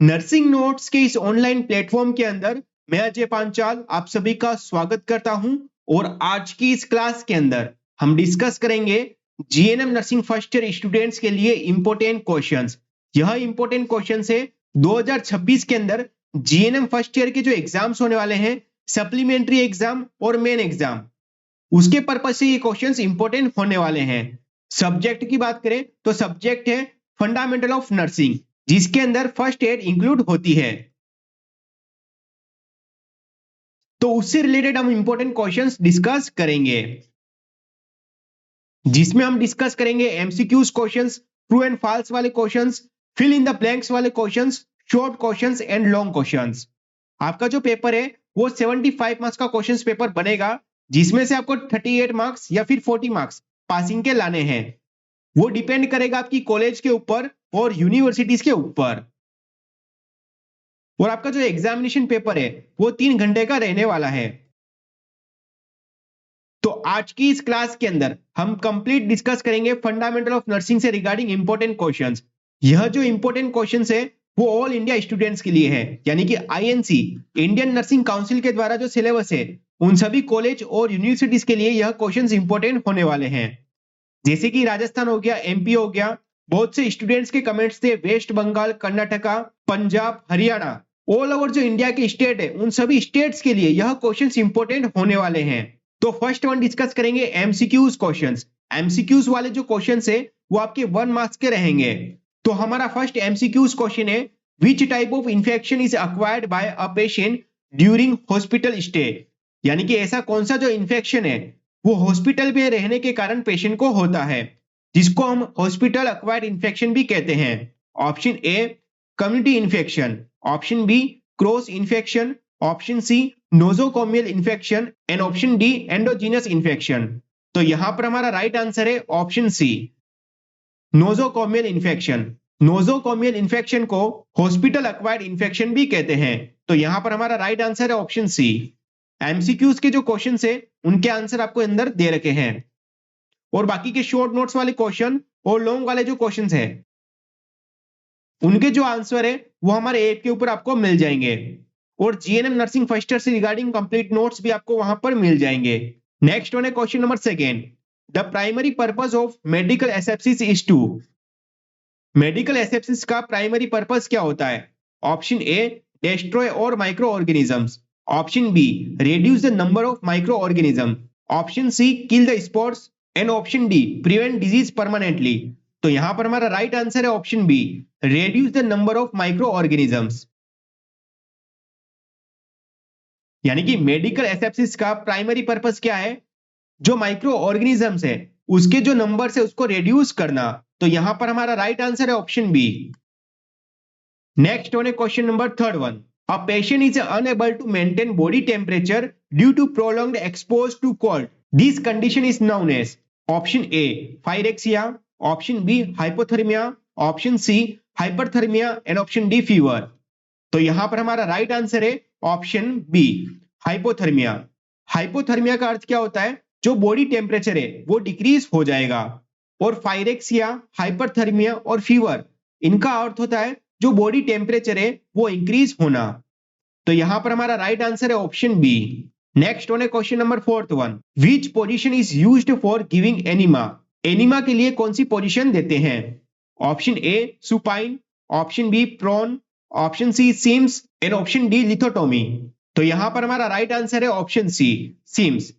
Nursing notes के इस online platform के अंदर मैं अजय पांचाल आप सभी का स्वागत करता हूं और आज की इस क्लास के अंदर हम डिस्कस करेंगे GNM nursing first year students के लिए इंपॉर्टेंट क्वेश्चंस। यह इंपॉर्टेंट क्वेश्चंस है 2026 के अंदर जीएनएम फर्स्ट ईयर के जो एग्जाम्स होने वाले हैं, सप्लीमेंट्री एग्जाम और मेन एग्जाम, उसके पर्पज से ये क्वेश्चंस इंपॉर्टेंट होने वाले हैं। सब्जेक्ट की बात करें तो सब्जेक्ट है फंडामेंटल ऑफ नर्सिंग, जिसके अंदर फर्स्ट एड इंक्लूड होती है। तो उससे रिलेटेड हम इंपॉर्टेंट क्वेश्चंस डिस्कस करेंगे, जिसमें हम डिस्कस करेंगे MCQs questions, true and false वाले questions, fill in the blanks वाले questions, short questions and long questions. आपका जो पेपर है वो 75 मार्क्स का क्वेश्चंस पेपर बनेगा, जिसमें से आपको 38 मार्क्स या फिर 40 मार्क्स पासिंग के लाने हैं। वो डिपेंड करेगा आपकी कॉलेज के ऊपर और यूनिवर्सिटीज के ऊपर। और आपका जो एग्जामिनेशन पेपर है वो 3 घंटे का रहने वाला है। तो आज की इस क्लास के अंदर हम कंप्लीट डिस्कस करेंगे फंडामेंटल ऑफ नर्सिंग से रिगार्डिंग इंपॉर्टेंट क्वेश्चंस। यह जो इंपॉर्टेंट क्वेश्चंस है वो ऑल इंडिया स्टूडेंट्स के लिए है, यानी कि आईएनसी इंडियन नर्सिंग काउंसिल के द्वारा जो सिलेबस है उन सभी कॉलेज और यूनिवर्सिटीज के लिए यह क्वेश्चंस इंपॉर्टेंट होने वाले हैं। जैसे कि राजस्थान हो गया, एमपी हो गया, बहुत से स्टूडेंट्स के कमेंट्स थे, West Bengal, Karnataka, Punjab, Haryana, all over जो इंडिया के स्टेट है उन सभी स्टेट्स के लिए यह क्वेश्चंस इंपॉर्टेंट होने वाले हैं। तो फर्स्ट वन डिस्कस करेंगे एमसीक्यूज क्वेश्चंस। एमसीक्यूज वाले जो क्वेश्चंस है वो आपके 1 मार्क्स के रहेंगे। तो हमारा फर्स्ट एमसीक्यूज क्वेश्चन है, which type of infection is acquired bye a patient during hospital stay, यानी कि ऐसा कौन सा जो इंफेक्शन है वो हॉस्पिटल में रहने के कारण पेशेंट को होता है, जिसको हम हॉस्पिटल अक्वायर्ड इंफेक्शन भी कहते हैं। Option A community infection, option B cross infection, option C nosocomial infection and option D endogenous infection. तो यहां पर हमारा राइट आंसर है option C, nosocomial infection. Nosocomial infection को हॉस्पिटल अक्वायर्ड इंफेक्शन भी कहते हैं। तो यहां पर हमारा राइट आंसर है ऑप्शन सी। एमसीक्यूज के जो क्वेश्चन है उनके आंसर आपको अंदर दे रखे हैं, और बाकी के शॉर्ट नोट्स वाले क्वेश्चन और लॉन्ग वाले जो क्वेश्चन है उनके जो आंसर है वो हमारे ऐप के ऊपर आपको मिल जाएंगे, और जीएनएम नर्सिंग फर्स्ट ईयर से रिगार्डिंग कंप्लीट नोट्स भी आपको वहां पर मिल जाएंगे। नेक्स्ट वन है question number second, the primary purpose of medical asepsis is to. Medical asepsis का प्राइमरी पर्पस क्या होता है? Option A destroy all microorganisms, option B reduce the number of microorganisms, option C kill the spots and option D prevent disease permanently. तो यहां पर हमारा right answer है option B, reduce the number of microorganisms. यानी कि medical asepsis का primary purpose क्या है? जो माइक्रो ऑर्गेनिजम्स है उसके जो नंबर है उसको रिड्यूस करना। तो यहां पर हमारा राइट आंसर है ऑप्शन बी। नेक्स्ट वन है question number third one, a patient is unable to maintain body temperature due to prolonged expose to cold, this condition is known as. Option A pyrexia, option B hypothermia, option C hyperthermia and option D fever. तो यहां पर हमारा right answer है option B, hypothermia. Hypothermia का अर्थ क्या होता है? जो बॉडी टेम्परेचर है वो डिक्रीज हो जाएगा, और पायरेक्सिया, हाइपरथर्मिया और फीवर, इनका अर्थ होता है जो बॉडी टेम्परेचर है वो इंक्रीज होना। तो यहां पर हमारा राइट आंसर है ऑप्शन बी। नेक्स्ट वन है question number fourth one, which position is used for giving enema. Enema के लिए कौन सी पोजीशन देते हैं? Option A supine, option B prone, option C Sims and option D lithotomy. तो यहां पर हमारा राइट आंसर है ऑप्शन सी, सिम्स।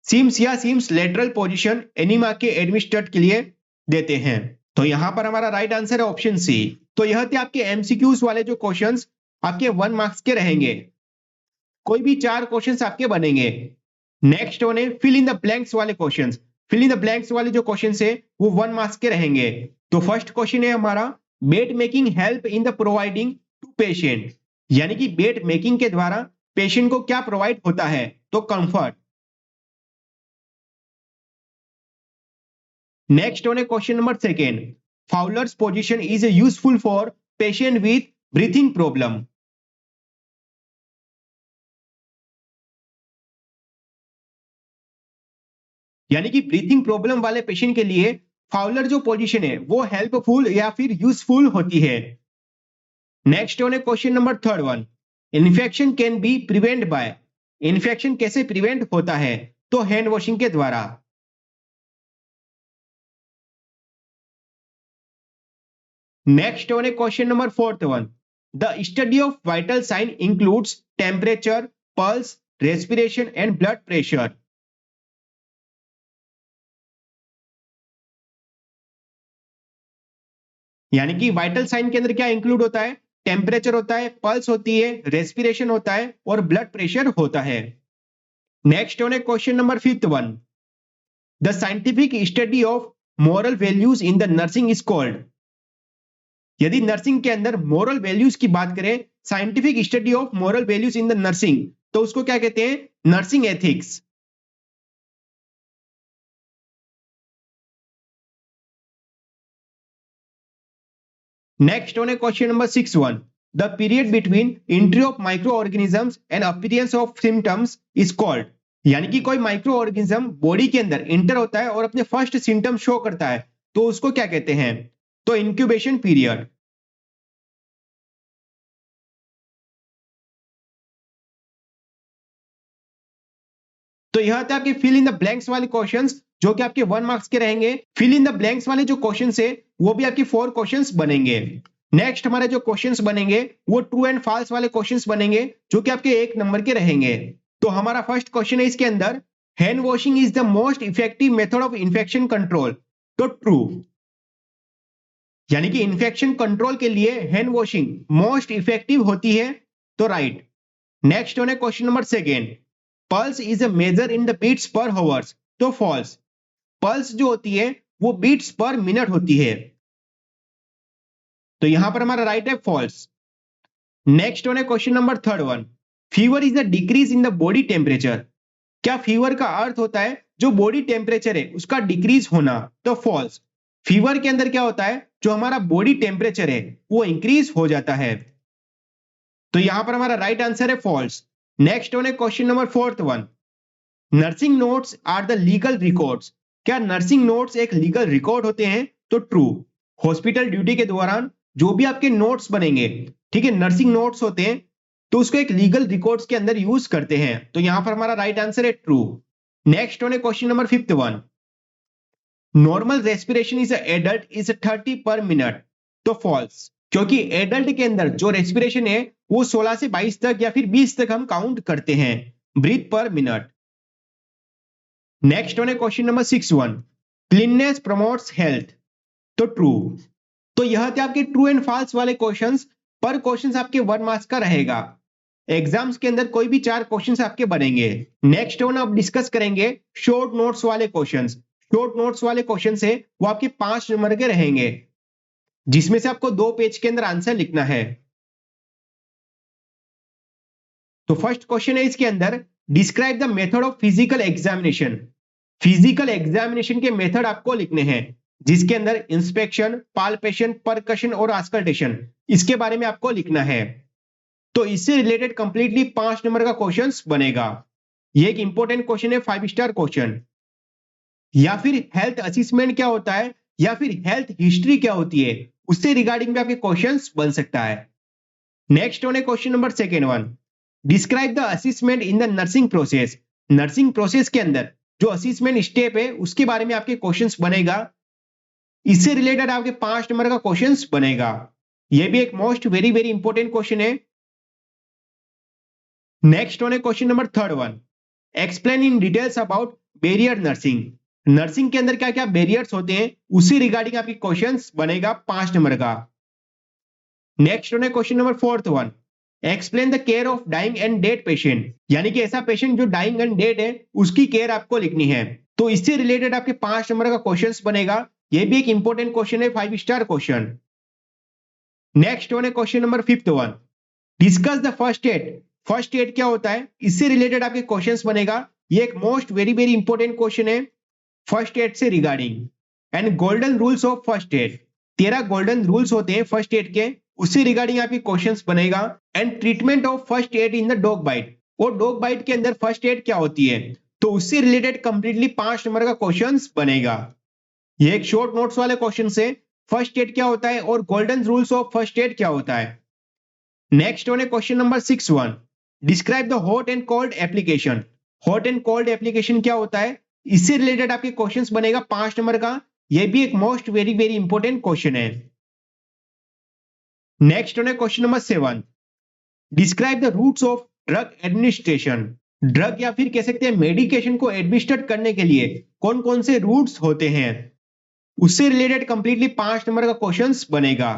सिम्स या सिम्स लेटरल पोजीशन एनिमा के एडमिनिस्ट्रेट के लिए देते हैं। तो यहां पर हमारा राइट आंसर है ऑप्शन सी। तो यह थे आपके एमसीक्यूज वाले जो क्वेश्चंस आपके 1 मार्क्स के रहेंगे। कोई भी 4 क्वेश्चंस आपके बनेंगे। नेक्स्ट वन है फिल इन द ब्लैंक्स वाले questions. Fill in the blanks वाले जो क्वेश्चंस है वो 1 मार्क्स के रहेंगे। तो फर्स्ट क्वेश्चन है हमारा, bed making help in the providing to patient, यानी कि बेड मेकिंग के द्वारा पेशेंट को क्या प्रोवाइड होता है? तो कंफर्ट। नेक्स्ट वन है question number second, Fowler's position is useful for patient with breathing problem. यानी कि ब्रीथिंग प्रॉब्लम वाले पेशेंट के लिए फाउलर जो पोजीशन है वो हेल्पफुल या फिर यूजफुल होती है। नेक्स्ट वन है question number third one, infection can be prevent by, infection कैसे प्रिवेंट होता है? तो हैंड वॉशिंग के द्वारा। नेक्स्ट वन है question number fourth one, the study of vital sign includes temperature, pulse, respiration and blood pressure. यानी कि vital sign के अंदर क्या इंक्लूड होता है? टेम्परेचर होता है, पल्स होती है, रेस्पिरेशन होता है और ब्लड प्रेशर होता है। नेक्स्ट वन है question number fifth one, the scientific study of moral values in the nursing is called. यदि नर्सिंग के अंदर मोरल वैल्यूज की बात करें, scientific study of moral values in the nursing, तो उसको क्या कहते हैं? Nursing ethics. नेक्स्ट वन है question number six one, the period between entry of micro organisms and appearance of symptoms is called. यानी कि कोई माइक्रो ऑर्गेनिज्म बॉडी के अंदर इंटर होता है और अपने फर्स्ट सिम्टम शो करता है, तो उसको क्या कहते हैं? तो इंक्यूबेशन पीरियड। तो यह थे आपके फिल इन द ब्लैंक्स वाले क्वेश्चंस, जो कि आपके 1 मार्क्स के रहेंगे। फिल इन द ब्लैंक्स वाले जो क्वेश्चंस है वो भी आपके 4 क्वेश्चंस बनेंगे। नेक्स्ट हमारे जो क्वेश्चंस बनेंगे वो ट्रू एंड फॉल्स वाले क्वेश्चंस बनेंगे, जो कि आपके 1 नंबर के रहेंगे। तो हमारा फर्स्ट क्वेश्चन है इसके अंदर, hand washing is the most effective method of infection control. तो ट्रू, यानी कि इन्फेक्शन कंट्रोल के लिए हैंड वॉशिंग मोस्ट इफेक्टिव होती है, तो राइट। नेक्स्ट वन है question number second, pulse is a major in the beats per hours. तो फॉल्स, पल्स जो होती है वो बीट्स पर मिनट होती है, तो यहां पर हमारा राइट है फॉल्स। नेक्स्ट वन है question number third one, fever is a decrease in the body temperature. क्या फीवर का अर्थ होता है जो बॉडी टेम्परेचर है उसका डिक्रीज होना? तो फॉल्स, फीवर के अंदर क्या होता है, जो हमारा बॉडी टेम्परेचर है वो इंक्रीज हो जाता है, तो यहां पर हमारा राइट आंसर है फॉल्स। नेक्स्ट वन है question number fourth one, nursing notes are the legal records. क्या नर्सिंग नोट्स एक लीगल रिकॉर्ड होते हैं? तो ट्रू, हॉस्पिटल ड्यूटी के दौरान जो भी आपके नोट्स बनेंगे, ठीक है, नर्सिंग नोट्स होते हैं, तो उसको एक लीगल रिकॉर्ड्स के अंदर यूज करते हैं, तो यहां पर हमारा राइट आंसर है ट्रू। नेक्स्ट वन है question number fifth one, normal respiration is adult is 30 पर मिनट। तो फॉल्स, क्योंकि एडल्ट के अंदर जो रेस्पिरेशन है वो 16 से 22 तक या फिर 20 तक हम काउंट करते हैं breath per minute. Next one है question number six one, cleanliness promotes health. तो ट्रू, तो यह थे आपके ट्रू एंड फॉल्स वाले क्वेश्चंस। पर क्वेश्चंस आपके 1 मार्क्स का रहेगा। एग्जाम्स के अंदर कोई भी 4 क्वेश्चंस आपके बनेंगे। नेक्स्ट वन अब डिस्कस करेंगे शॉर्ट नोट्स वाले क्वेश्चंस। शॉर्ट नोट्स वाले क्वेश्चन है वो आपके 5 नंबर के रहेंगे, जिसमें से आपको 2 पेज के अंदर आंसर लिखना है। तो फर्स्ट क्वेश्चन है इसके अंदर, describe the method of physical examination. Physical examination के मेथड आपको लिखने हैं, जिसके अंदर इंस्पेक्शन, पाल्पेशन, परकशन और आस्कल्टेशन, इसके बारे में आपको लिखना है। तो इससे रिलेटेड कंप्लीटली 5 नंबर का क्वेश्चन बनेगा। ये एक इंपॉर्टेंट क्वेश्चन है, 5 स्टार क्वेश्चन। या फिर हेल्थ असेसमेंट क्या होता है, या फिर हेल्थ हिस्ट्री क्या होती है, उससे रिगार्डिंग भी आपके क्वेश्चंस बन सकता है। नेक्स्ट वन है question number second one, describe the assessment in the nursing process. Nursing process के अंदर जो असेसमेंट स्टेप है उसके बारे में आपके क्वेश्चंस बनेगा। इससे रिलेटेड आपके 5 नंबर का क्वेश्चंस बनेगा। यह भी एक most very very important question है। नेक्स्ट वन है question number third one, explain in details about barrier nursing. Nursing के अंदर क्या क्या बैरियर्स होते हैं उसी रिगार्डिंग आपकी क्वेश्चंस बनेगा 5 नंबर का। नेक्स्ट वन है question number fourth one, explain the care of dying and dead patient. यानी कि ऐसा पेशेंट जो डाइंग एंड डेड है उसकी केयर आपको लिखनी है, तो इससे रिलेटेड आपके 5 नंबर का क्वेश्चंस बनेगा। यह भी एक इंपॉर्टेंट क्वेश्चन है, 5 स्टार क्वेश्चन। नेक्स्ट वन है question number fifth one, discuss the first aid. First aid क्या होता है, इससे रिलेटेड आपके क्वेश्चंस बनेगा। ये एक most very very important question है फर्स्ट एड से regarding. And golden rules of first add, 13 golden rules होते हैं फर्स्ट एड के, उससे रिगार्डिंग आपके क्वेश्चंस बनेगा। And treatment of first aid in the dog bite, और डॉग बाइट के अंदर फर्स्ट एड क्या होती है, तो उससे रिलेटेड कंप्लीटली 5 नंबर का क्वेश्चंस बनेगा। ये एक शॉर्ट नोट्स वाले क्वेश्चन से, फर्स्ट एड क्या होता है और golden rules of first aid क्या होता है, नेक्स्ट वन है question number 6-1, describe the hot and cold application. Hot and cold application क्या होता है, इससे रिलेटेड आपके क्वेश्चंस बनेगा 5 नंबर का। यह भी एक most very very important question है। नेक्स्ट वन है question number 7, describe the routes of drug administration. Drug या फिर कह सकते हैं मेडिकेशन को एडमिनिस्ट्रेट करने के लिए कौन कौन से रूट्स होते हैं, उससे रिलेटेड कंप्लीटली 5 नंबर का क्वेश्चंस बनेगा।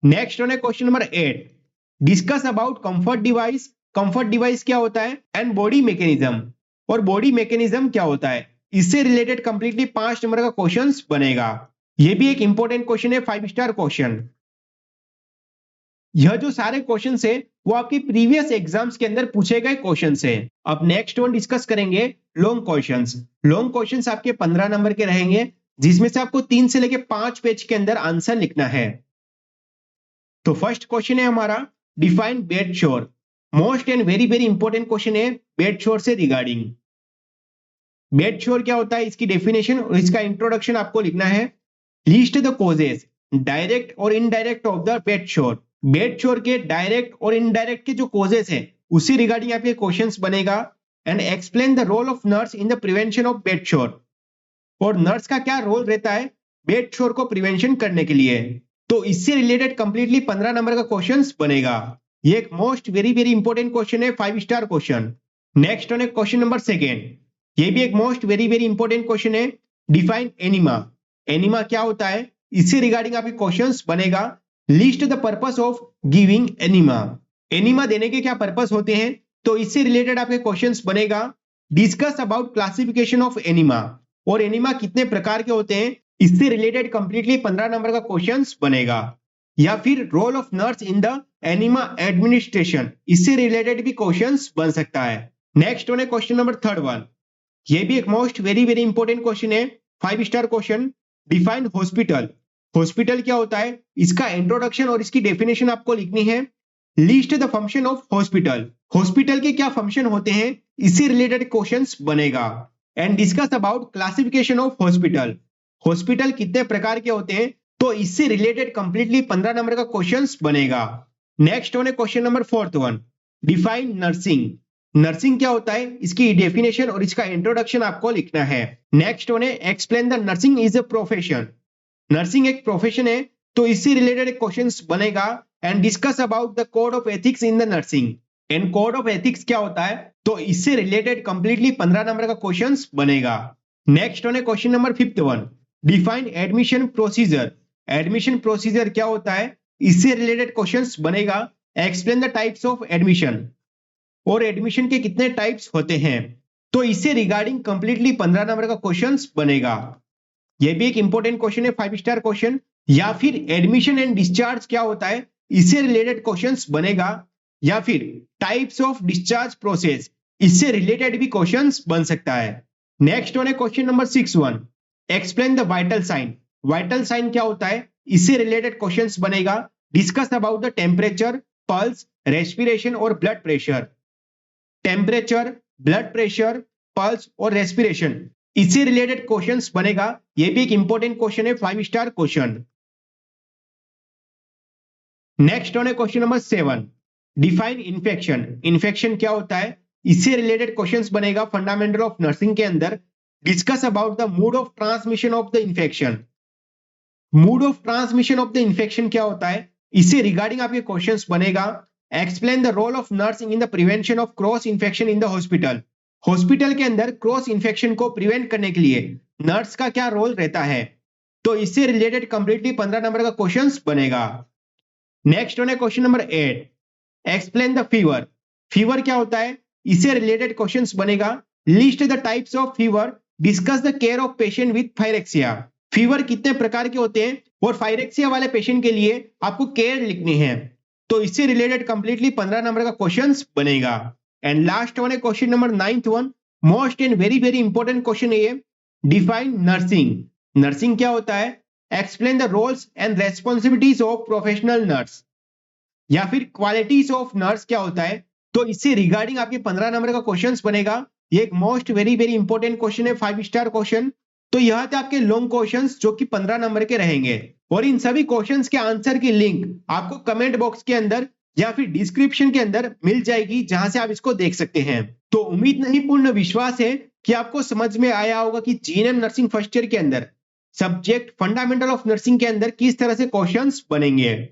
नेक्स्ट वन है question number 8, discuss about comfort device. Comfort device क्या होता है एंड बॉडी मैकेनिज्म, और बॉडी मैकेनिज्म क्या होता है, इससे रिलेटेड कंप्लीटली 5 नंबर का क्वेश्चंस बनेगा। यह भी एक इंपॉर्टेंट क्वेश्चन है, 5 स्टार क्वेश्चन। यह जो सारे क्वेश्चंस है वो आपके प्रीवियस एग्जाम्स के अंदर पूछे गए क्वेश्चंस है। अब नेक्स्ट वन डिस्कस करेंगे लॉन्ग क्वेश्चंस। लॉन्ग क्वेश्चंस आपके 15 नंबर के रहेंगे, जिसमें से आपको 3 से लेके 5 पेज के अंदर आंसर लिखना है। तो फर्स्ट क्वेश्चन है हमारा, डिफाइन बेड शोर। Most and very very important question है बेड शोर से रिगार्डिंग। बेड शोर क्या होता है, इसकी डेफिनेशन और इसका इंट्रोडक्शन आपको लिखना है। लिस्ट द कॉजेज डायरेक्ट और इनडायरेक्ट ऑफ द बेड शोर। बेड शोर के डायरेक्ट और इनडायरेक्ट के जो कॉजेज है उसी रिगार्डिंग आपके क्वेश्चंस बनेगा। And explain the role of nurse in the prevention of bed sore. और नर्स का क्या रोल रहता है बेड शोर को प्रिवेंशन करने के लिए। तो इससे रिलेटेड कंप्लीटली 15 नंबर का क्वेश्चंस बनेगा। ये एक most very very important question है, 5 स्टार क्वेश्चन। नेक्स्ट वन है क्वेश्चन नंबर 2, ये भी एक most very very important question है, डिफाइन एनिमा। एनिमा क्या होता है, इससे रिगार्डिंग आपके क्वेश्चंस बनेगा। List the purpose of giving enema. Enema देने के क्या पर्पस होते हैं, तो इससे रिलेटेड आपके क्वेश्चंस बनेगा। Discuss about classification of enema, और एनिमा कितने प्रकार के होते हैं, इससे रिलेटेड कंप्लीटली 15 नंबर का क्वेश्चंस बनेगा। या फिर role of nurse in the enema administration, इससे रिलेटेड भी क्वेश्चंस बन सकता है। नेक्स्ट वन है क्वेश्चन नंबर 3, ये भी एक most very very important question है, 5 star question. Define hospital. Hospital क्या होता है, इसका इंट्रोडक्शन और इसकी डेफिनेशन आपको लिखनी है। List the function of hospital. Hospital के क्या फंक्शन होते हैं, इससे रिलेटेड क्वेश्चंस बनेगा। And discuss about classification of hospital. Hospital कितने प्रकार के होते हैं, तो इससे रिलेटेड कंप्लीटली 15 नंबर का क्वेश्चंस बनेगा। नेक्स्ट वन है question number 4, define nursing. Nursing क्या होता है, इसकी डेफिनेशन और इसका इंट्रोडक्शन आपको लिखना है। नेक्स्ट वन है explain the nursing is a profession. Nursing एक प्रोफेशन है, तो इससे रिलेटेड एक क्वेश्चंस बनेगा। And discuss about the code of ethics in the nursing. And code of ethics क्या होता है, तो इससे रिलेटेड कंप्लीटली 15 नंबर का क्वेश्चंस बनेगा। नेक्स्ट वन है question number 5, define admission procedure. Admission procedure क्या होता है, इससे रिलेटेड क्वेश्चंस बनेगा। Explain the types of admission, और एडमिशन के कितने टाइप्स होते हैं, तो इससे रिगार्डिंग कंप्लीटली 15 नंबर का क्वेश्चंस बनेगा। यह भी एक इंपॉर्टेंट क्वेश्चन है, 5 स्टार क्वेश्चन। या फिर एडमिशन एंड डिस्चार्ज क्या होता है, इससे रिलेटेड क्वेश्चंस बनेगा। या फिर टाइप्स ऑफ डिस्चार्ज प्रोसेस, इससे रिलेटेड भी क्वेश्चंस बन सकता है। नेक्स्ट वन है question number 6, explain the vital sign. Vital sign क्या होता है, इससे रिलेटेड क्वेश्चंस बनेगा। Discuss about the temperature, pulse, respiration और blood pressure. Temperature, blood pressure, pulse और रेस्पिरेशन, इससे रिलेटेड क्वेश्चंस बनेगा। यह भी एक इंपॉर्टेंट क्वेश्चन है, 5 स्टार क्वेश्चन। नेक्स्ट वन है question number 7, define infection. Infection क्या होता है, इससे रिलेटेड क्वेश्चंस बनेगा फंडामेंटल ऑफ नर्सिंग के अंदर। Discuss about the mode of transmission of the infection. Mode of transmission of the infection क्या होता है, इससे रिगार्डिंग आपके क्वेश्चंस बनेगा। Explain the role of nursing in the prevention of cross infection in the hospital. Hospital के अंदर cross infection को prevent करने के लिए नर्स का क्या रोल रहता है, तो इससे रिलेटेड कंप्लीटली 15 नंबर का क्वेश्चंस बनेगा। नेक्स्ट वन है question number 8, explain the fever. Fever क्या होता है, इससे रिलेटेड क्वेश्चंस बनेगा। List the types of fever, discuss the care of patient with pyrexia. Fever कितने प्रकार के होते हैं, और फायरेक्सिया वाले पेशेंट के लिए आपको केयर लिखनी है, तो इससे रिलेटेड कंप्लीटली 15 नंबर का क्वेश्चंस बनेगा। एंड लास्ट वन है question number 9, most and very very important question है ये, डिफाइन नर्सिंग। नर्सिंग क्या होता है, explain the roles and responsibilities of professional nurse. या फिर क्वालिटीज ऑफ नर्स क्या होता है, तो इससे रिगार्डिंग आपके 15 नंबर का क्वेश्चंस बनेगा। ये एक most very very important question है, 5 स्टार क्वेश्चन। तो यह थे आपके लॉन्ग क्वेश्चंस जो कि 15 नंबर के रहेंगे। और इन सभी क्वेश्चंस के आंसर की लिंक आपको कमेंट बॉक्स के अंदर या फिर डिस्क्रिप्शन के अंदर मिल जाएगी, जहां से आप इसको देख सकते हैं। तो उम्मीद नहीं पूर्ण विश्वास है कि आपको समझ में आया होगा कि जीएनएम नर्सिंग फर्स्ट ईयर के अंदर सब्जेक्ट फंडामेंटल ऑफ नर्सिंग के अंदर किस तरह से क्वेश्चंस बनेंगे।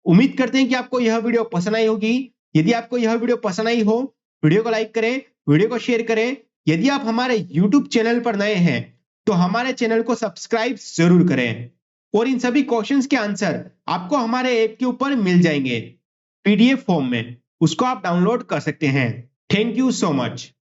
उम्मीद करते हैं कि आपको यह वीडियो पसंद आई होगी। यदि आपको यह वीडियो पसंद आई हो, वीडियो को लाइक करें, वीडियो को शेयर करें। यदि आप हमारे YouTube चैनल पर नए हैं तो हमारे चैनल को सब्सक्राइब जरूर करें। और इन सभी क्वेश्चंस के आंसर आपको हमारे ऐप के ऊपर मिल जाएंगे PDF फॉर्म में, उसको आप डाउनलोड कर सकते हैं। Thank you so much.